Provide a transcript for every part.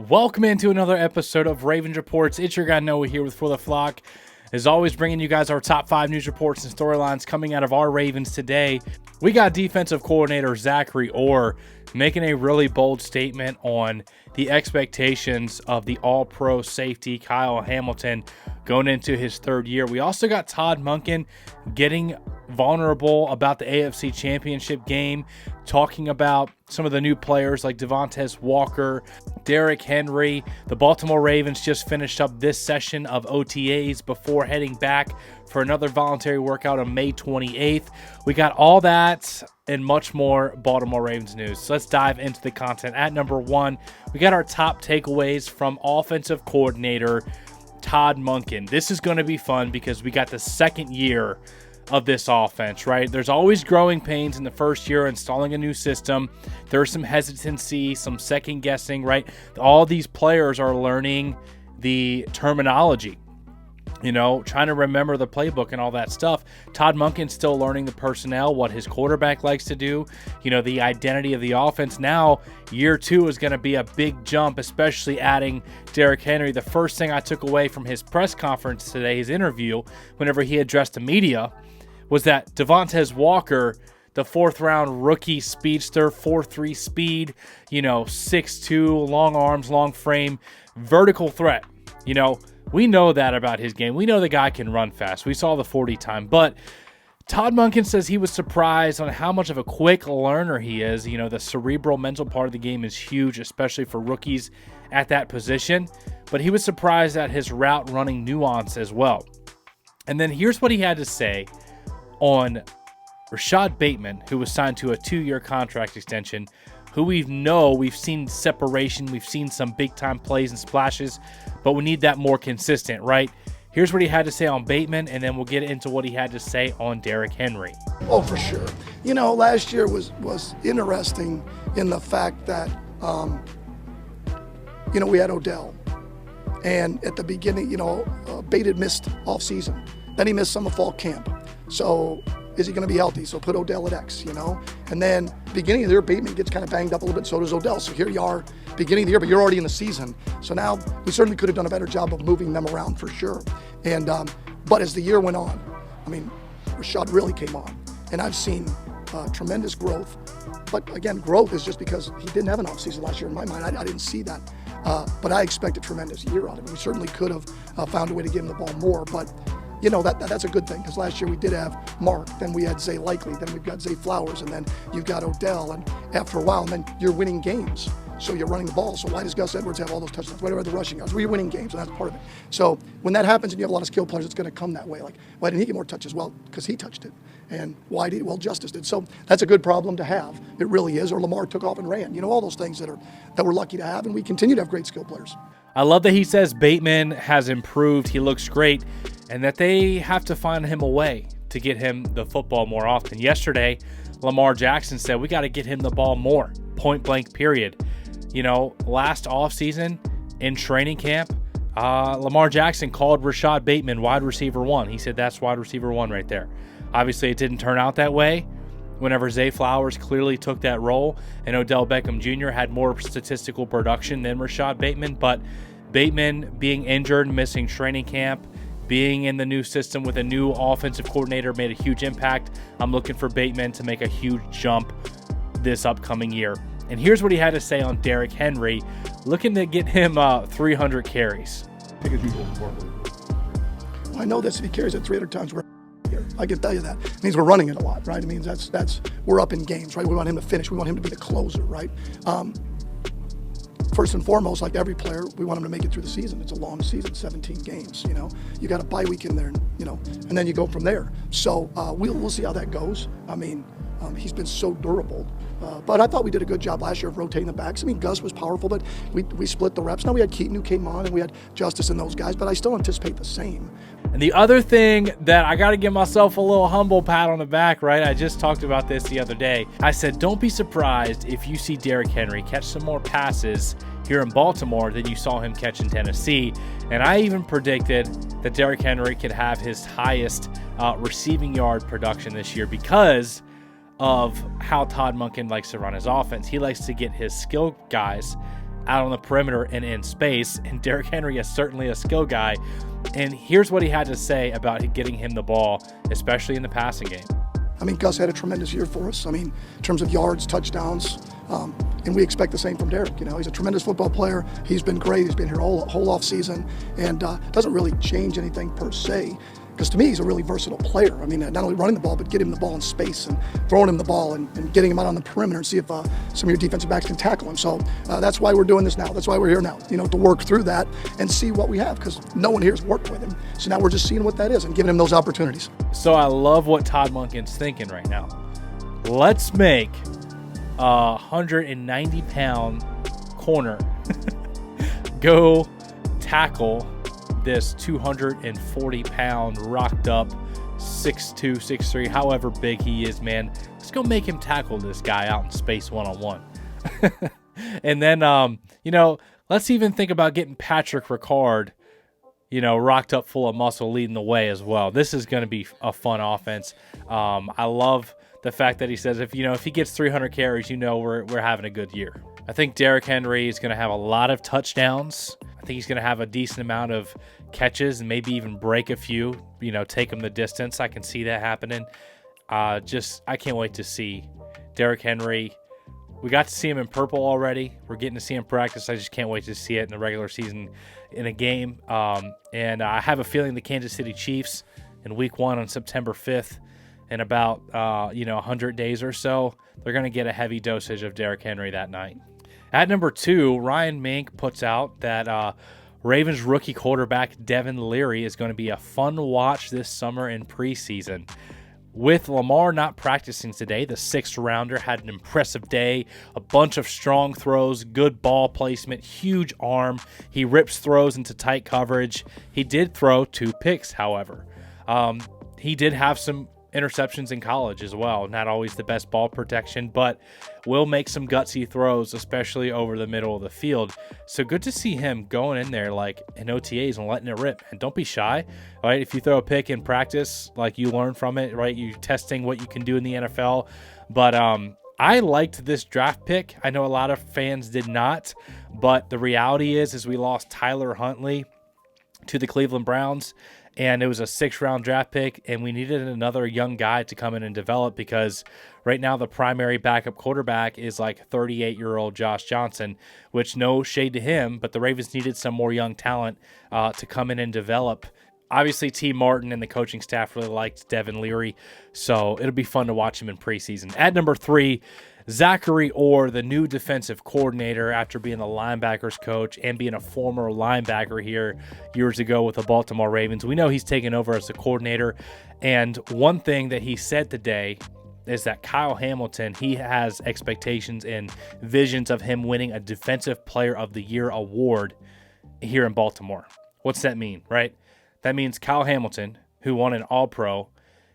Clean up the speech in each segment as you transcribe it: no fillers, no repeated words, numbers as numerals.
Welcome into another episode of Ravens Reports. It's your guy Noah here with For the Flock. As always, bringing you guys our top 5 news reports and storylines coming out of our Ravens today. We got defensive coordinator Zachary making a really bold statement on the expectations of the all-pro safety Kyle Hamilton going into his third year. We also got Todd Monken getting vulnerable about the AFC Championship game, talking about some of the new players like Devontae Walker, Derrick Henry. The Baltimore Ravens just finished up this session of OTAs before heading back for another voluntary workout on May 28th. We got all that and much more Baltimore Ravens news. So let's dive into the content. At number 1, we got our top takeaways from offensive coordinator Todd Monken. This is going to be fun because we got the second year of this offense, right? There's always growing pains in the first year installing a new system. There's some hesitancy, some second guessing, right? All these players are learning the terminology, trying to remember the playbook and all that stuff. Todd Monken's still learning the personnel, what his quarterback likes to do, the identity of the offense. Now, year 2 is going to be a big jump, especially adding Derrick Henry. The first thing I took away from his press conference today, his interview, whenever he addressed the media, was that Devontae Walker, the 4th-round rookie speedster, 4.3 speed, 6'2", long arms, long frame, vertical threat. We know that about his game. We know the guy can run fast. We saw the 40 time. But Todd Monken says he was surprised on how much of a quick learner he is. The cerebral mental part of the game is huge, especially for rookies at that position. But he was surprised at his route running nuance as well. And then here's what he had to say on Rashad Bateman, who was signed to a 2-year contract extension, who we've seen separation, we've seen some big-time plays and splashes, but we need that more consistent, right? Here's what he had to say on Bateman, and then we'll get into what he had to say on Derrick Henry. Oh, for sure. Last year was interesting in the fact that, we had Odell. And at the beginning, Bate had missed off season. Then he missed some of fall camp. So is he going to be healthy? So put Odell at X, And then beginning of the year, Bateman gets kind of banged up a little bit, so does Odell. So here you are, beginning of the year, but you're already in the season. So now we certainly could have done a better job of moving them around for sure. And but as the year went on, Rashad really came on. And I've seen tremendous growth. But again, growth is just because he didn't have an offseason last year in my mind. I didn't see that. But I expect a tremendous year out of him. We certainly could have found a way to give him the ball more, but that's a good thing, because last year we did have Mark, then we had Zay Likely, then we've got Zay Flowers, and then you've got Odell, and after a while, and then you're winning games. So you're running the ball. So why does Gus Edwards have all those touchdowns? Why do the rushing yards? Well, you're winning games, and that's part of it. So when that happens and you have a lot of skilled players, it's going to come that way. Like, why didn't he get more touches? Well, because he touched it. And why did? Well, Justice did. So that's a good problem to have. It really is. Or Lamar took off and ran. All those things that we're lucky to have, and we continue to have great skilled players. I love that he says Bateman has improved. He looks great, and that they have to find him a way to get him the football more often. Yesterday, Lamar Jackson said we got to get him the ball more, point blank, period. Last offseason in training camp, Lamar Jackson called Rashad Bateman wide receiver 1. He said that's wide receiver 1 right there. Obviously, it didn't turn out that way whenever Zay Flowers clearly took that role, and Odell Beckham Jr. had more statistical production than Rashad Bateman. But Bateman being injured, missing training camp, being in the new system with a new offensive coordinator made a huge impact. I'm looking for Bateman to make a huge jump this upcoming year. And here's what he had to say on Derrick Henry, looking to get him 300 carries. Well, I know this. If he carries it 300 times, I can tell you that. It means we're running it a lot, right? It means that's we're up in games, right? We want him to finish. We want him to be the closer, right? First and foremost, like every player, we want him to make it through the season. It's a long season, 17 games, You got a bye week in there, and then you go from there. So we'll see how that goes. He's been so durable. But I thought we did a good job last year of rotating the backs. Gus was powerful, but we split the reps. Now we had Keaton who came on, and we had Justice and those guys, but I still anticipate the same. And the other thing that I got to give myself a little humble pat on the back, right? I just talked about this the other day. I said, don't be surprised if you see Derrick Henry catch some more passes here in Baltimore than you saw him catch in Tennessee. And I even predicted that Derrick Henry could have his highest receiving yard production this year because of how Todd Monken likes to run his offense. He likes to get his skill guys out on the perimeter and in space, and Derrick Henry is certainly a skill guy. And here's what he had to say about getting him the ball, especially in the passing game. I mean, Gus had a tremendous year for us. I mean, in terms of yards, touchdowns, and we expect the same from Derrick. You know, he's a tremendous football player. He's been great. He's been here whole off season, and doesn't really change anything per se. Because to me, he's a really versatile player. I mean, not only running the ball, but getting him the ball in space and throwing him the ball and getting him out on the perimeter and see if some of your defensive backs can tackle him. So that's why we're doing this now. That's why we're here now, you know, to work through that and see what we have, because no one here has worked with him. So now we're just seeing what that is and giving him those opportunities. So I love what Todd Monken's thinking right now. Let's make a 190-pound corner go tackle this 240-pound rocked up 6'2", 6'3", however big he is, man. Let's go make him tackle this guy out in space one-on-one. And then, you know, let's even think about getting Patrick Ricard, you know, rocked up full of muscle leading the way as well. This is going to be a fun offense. I love the fact that he says if he gets 300 carries, you know we're having a good year. I think Derrick Henry is going to have a lot of touchdowns. I think he's going to have a decent amount of catches and maybe even break a few, you know, take him the distance. I can see that happening. I can't wait to see Derrick Henry. We got to see him in purple already. We're getting to see him practice. I just can't wait to see it in the regular season in a game. And I have a feeling the Kansas City Chiefs in week 1 on September 5th, in about 100 days or so, they're going to get a heavy dosage of Derrick Henry that night. At number 2, Ryan Mink puts out that Ravens rookie quarterback Devin Leary is going to be a fun watch this summer in preseason. With Lamar not practicing today, the 6th rounder had an impressive day, a bunch of strong throws, good ball placement, huge arm. He rips throws into tight coverage. He did throw 2 picks, however. He did have some interceptions in college as well. Not always the best ball protection, but will make some gutsy throws, especially over the middle of the field. So good to see him going in there like in OTAs and letting it rip. And don't be shy, right? If you throw a pick in practice, like you learn from it, right? You're testing what you can do in the NFL. But I liked this draft pick. I know a lot of fans did not, but the reality is we lost Tyler Huntley to the Cleveland Browns. And it was a 6th-round draft pick, and we needed another young guy to come in and develop because right now the primary backup quarterback is like 38-year-old Josh Johnson, which no shade to him, but the Ravens needed some more young talent to come in and develop. Obviously, T. Martin and the coaching staff really liked Devin Leary, so it'll be fun to watch him in preseason. At number 3, Zachary Orr, the new defensive coordinator after being the linebackers coach and being a former linebacker here years ago with the Baltimore Ravens. We know he's taken over as the coordinator, and one thing that he said today is that Kyle Hamilton, he has expectations and visions of him winning a Defensive Player of the Year award here in Baltimore. What's that mean, right? That means Kyle Hamilton, who won an All-Pro,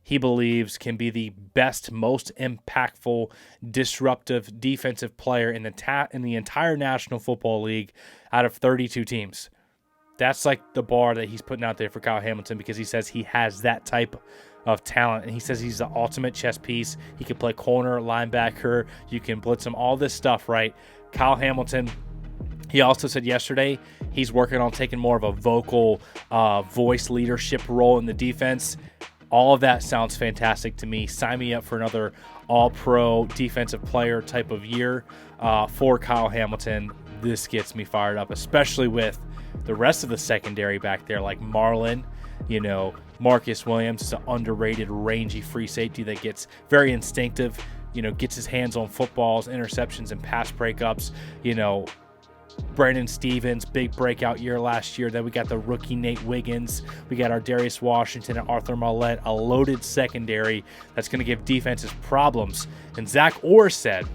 he believes can be the best, most impactful, disruptive defensive player in the entire National Football League out of 32 teams. That's like the bar that he's putting out there for Kyle Hamilton because he says he has that type of talent, and he says he's the ultimate chess piece. He can play corner, linebacker, you can blitz him, all this stuff, right? Kyle Hamilton, he also said yesterday he's working on taking more of a vocal voice leadership role in the defense. All of that sounds fantastic to me. Sign me up for another all-pro defensive player type of year for Kyle Hamilton. This gets me fired up, especially with the rest of the secondary back there, like Marlon. Marcus Williams is an underrated, rangy free safety that gets very instinctive, gets his hands on footballs, interceptions, and pass breakups. Brandon Stevens, big breakout year last year. Then we got the rookie Nate Wiggins. We got our Darius Washington and Arthur Mollett, a loaded secondary that's going to give defenses problems. And Zach Orr said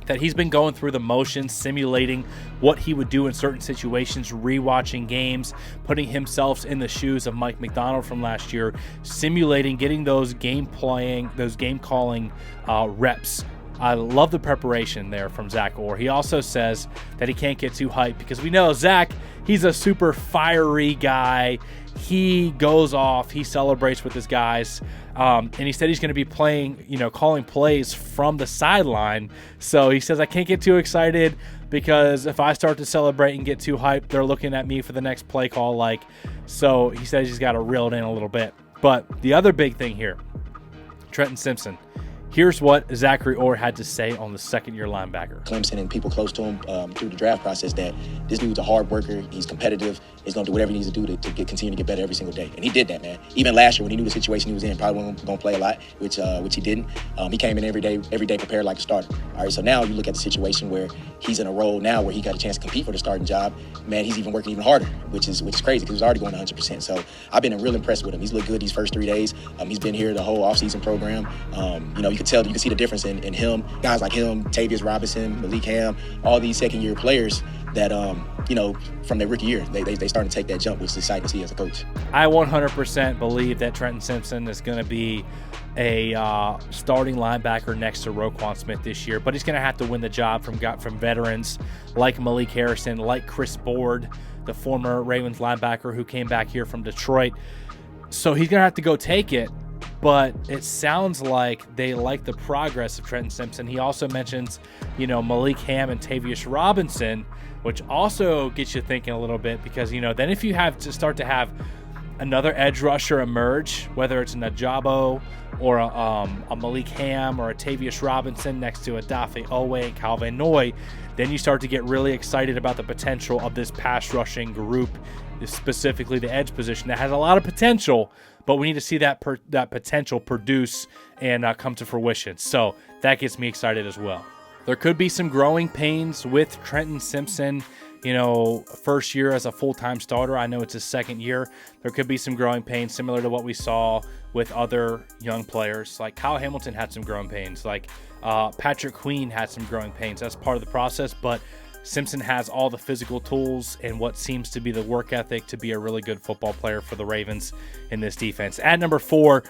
that he's been going through the motions, simulating what he would do in certain situations, rewatching games, putting himself in the shoes of Mike McDonald from last year, simulating getting those game calling reps. I love the preparation there from Zach Orr. He also says that he can't get too hyped because we know Zach, he's a super fiery guy. He goes off. He celebrates with his guys. And he said he's going to be playing, calling plays from the sideline. So he says, I can't get too excited, because if I start to celebrate and get too hyped, they're looking at me for the next play call. So he says he's got to reel it in a little bit. But the other big thing here, Trenton Simpson. Here's what Zachary Orr had to say on the second-year linebacker. Clemson and people close to him through the draft process that this dude's a hard worker. He's competitive. He's going to do whatever he needs to do to continue to get better every single day. And he did that, man. Even last year when he knew the situation he was in, probably wasn't going to play a lot, which he didn't. He came in every day prepared like a starter. All right, so now you look at the situation where he's in a role now where he got a chance to compete for the starting job. Man, he's even working even harder, which is crazy because he's already going 100%. So I've been real impressed with him. He's looked good these first 3 days. He's been here the whole offseason program. You can see the difference in him, guys like him, Tavius Robinson, Malik Ham, all these second-year players that, from their rookie year, they starting to take that jump, which is exciting to see as a coach. I 100% believe that Trenton Simpson is going to be a starting linebacker next to Roquan Smith this year, but he's going to have to win the job from veterans like Malik Harrison, like Chris Board, the former Ravens linebacker who came back here from Detroit. So he's going to have to go take it. But it sounds like they like the progress of Trenton Simpson. He also mentions, Malik Ham and Tavius Robinson, which also gets you thinking a little bit because, then if you have to start to have another edge rusher emerge, whether it's an Ajabo or a Malik Ham or a Tavius Robinson next to a Dafe Owe, Calvin Noy, then you start to get really excited about the potential of this pass rushing group, specifically the edge position that has a lot of potential, but we need to see that potential produce and come to fruition. So that gets me excited as well. There could be some growing pains with Trenton Simpson, first year as a full-time starter. I know it's his second year. There could be some growing pains similar to what we saw with other young players. Like Kyle Hamilton had some growing pains. Like Patrick Queen had some growing pains. That's part of the process, but Simpson has all the physical tools and what seems to be the work ethic to be a really good football player for the Ravens in this defense. At number 4,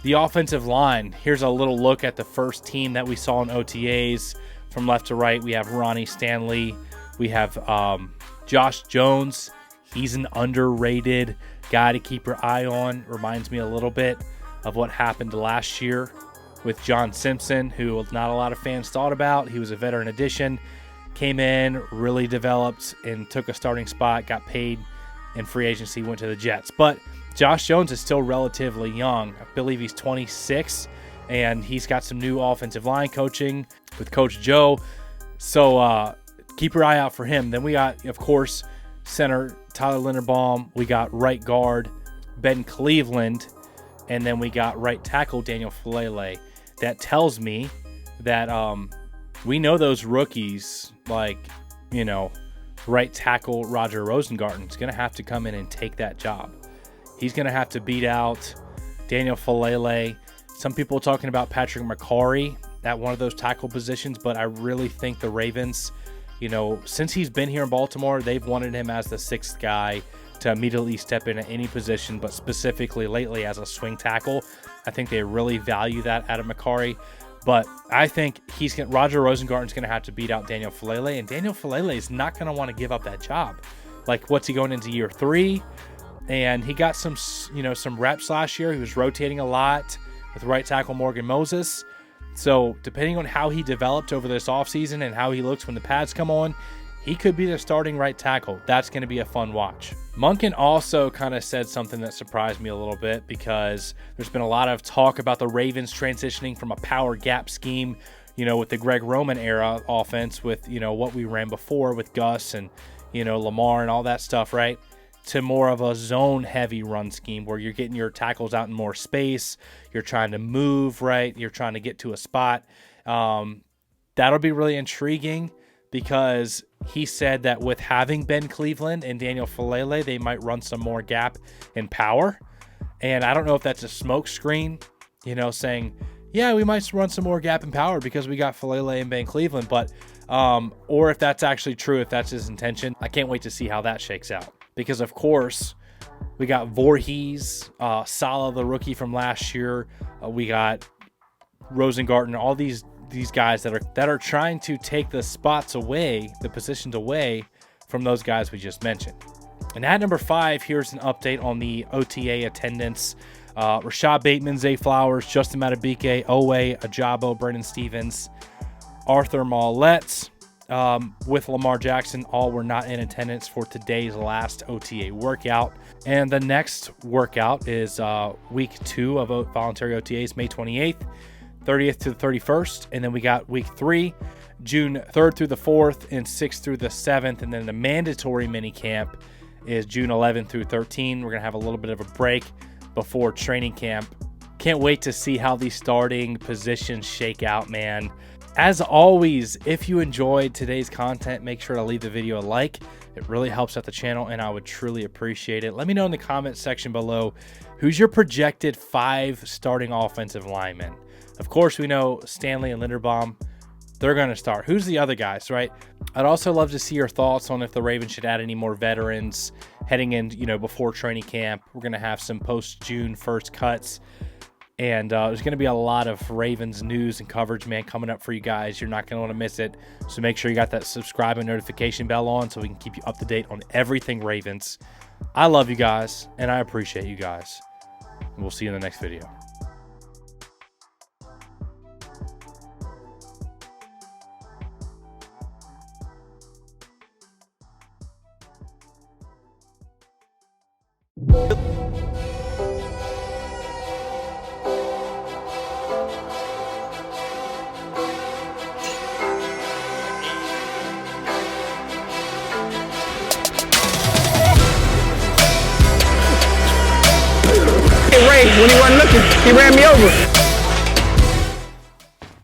the offensive line. Here's a little look at the first team that we saw in OTAs. From left to right, we have Ronnie Stanley. We have Josh Jones. He's an underrated guy to keep your eye on. Reminds me a little bit of what happened last year with John Simpson, who not a lot of fans thought about. He was a veteran addition. Came in, really developed, and took a starting spot, got paid in free agency, went to the Jets. But Josh Jones is still relatively young. I believe he's 26, and he's got some new offensive line coaching with Coach Joe. So keep your eye out for him. Then we got, of course, center Tyler Linderbaum. We got right guard Ben Cleveland, and then we got right tackle Daniel Falele. That tells me that we know those rookies, right tackle Roger Rosengarten is going to have to come in and take that job. He's going to have to beat out Daniel Falele. Some people are talking about Patrick McCarry at one of those tackle positions, but I really think the Ravens, since he's been here in Baltimore, they've wanted him as the 6th guy to immediately step in at any position, but specifically lately as a swing tackle. I think they really value that out of McCarry. But I think Roger Rosengarten's going to have to beat out Daniel Falele, and Daniel Falele is not going to want to give up that job. What's he going into year 3? And he got some reps last year. He was rotating a lot with right tackle Morgan Moses. So depending on how he developed over this offseason and how he looks when the pads come on, he could be the starting right tackle. That's going to be a fun watch. Monken also kind of said something that surprised me a little bit because there's been a lot of talk about the Ravens transitioning from a power gap scheme, with the Greg Roman era offense with, what we ran before with Gus and, Lamar and all that stuff, right? To more of a zone-heavy run scheme where you're getting your tackles out in more space. You're trying to move, right? You're trying to get to a spot. That'll be really intriguing because he said that with having Ben Cleveland and Daniel Falele, they might run some more gap in power. And I don't know if that's a smoke screen, saying, yeah, we might run some more gap in power because we got Falele and Ben Cleveland, but or if that's actually true, if that's his intention. I can't wait to see how that shakes out. Because, of course, we got Voorhees, Sala, the rookie from last year. We got Rosengarten, all these guys that are trying to take the spots away, the positions away from those guys we just mentioned. And at number 5, here's an update on the OTA attendance. Rashad Bateman, Zay Flowers, Justin Matabike, Owe, Ajabo, Brendan Stevens, Arthur Maulette, with Lamar Jackson. All were not in attendance for today's last OTA workout. And the next workout is week 2 of voluntary OTAs, May 28th, 30th to the 31st. And then we got week 3, June 3rd through the 4th and 6th through the 7th. And then the mandatory mini camp is June 11th through 13th. We're going to have a little bit of a break before training camp. Can't wait to see how these starting positions shake out, man. As always, if you enjoyed today's content, make sure to leave the video a like. It really helps out the channel, and I would truly appreciate it. Let me know in the comment section below, who's your projected 5 starting offensive linemen? Of course, we know Stanley and Linderbaum, they're going to start. Who's the other guys, right? I'd also love to see your thoughts on if the Ravens should add any more veterans heading in, before training camp. We're going to have some post-June 1st cuts. And there's going to be a lot of Ravens news and coverage, man, coming up for you guys. You're not going to want to miss it. So make sure you got that subscribe and notification bell on so we can keep you up to date on everything Ravens. I love you guys, and I appreciate you guys. And we'll see you in the next video. When he wasn't looking, he ran me over.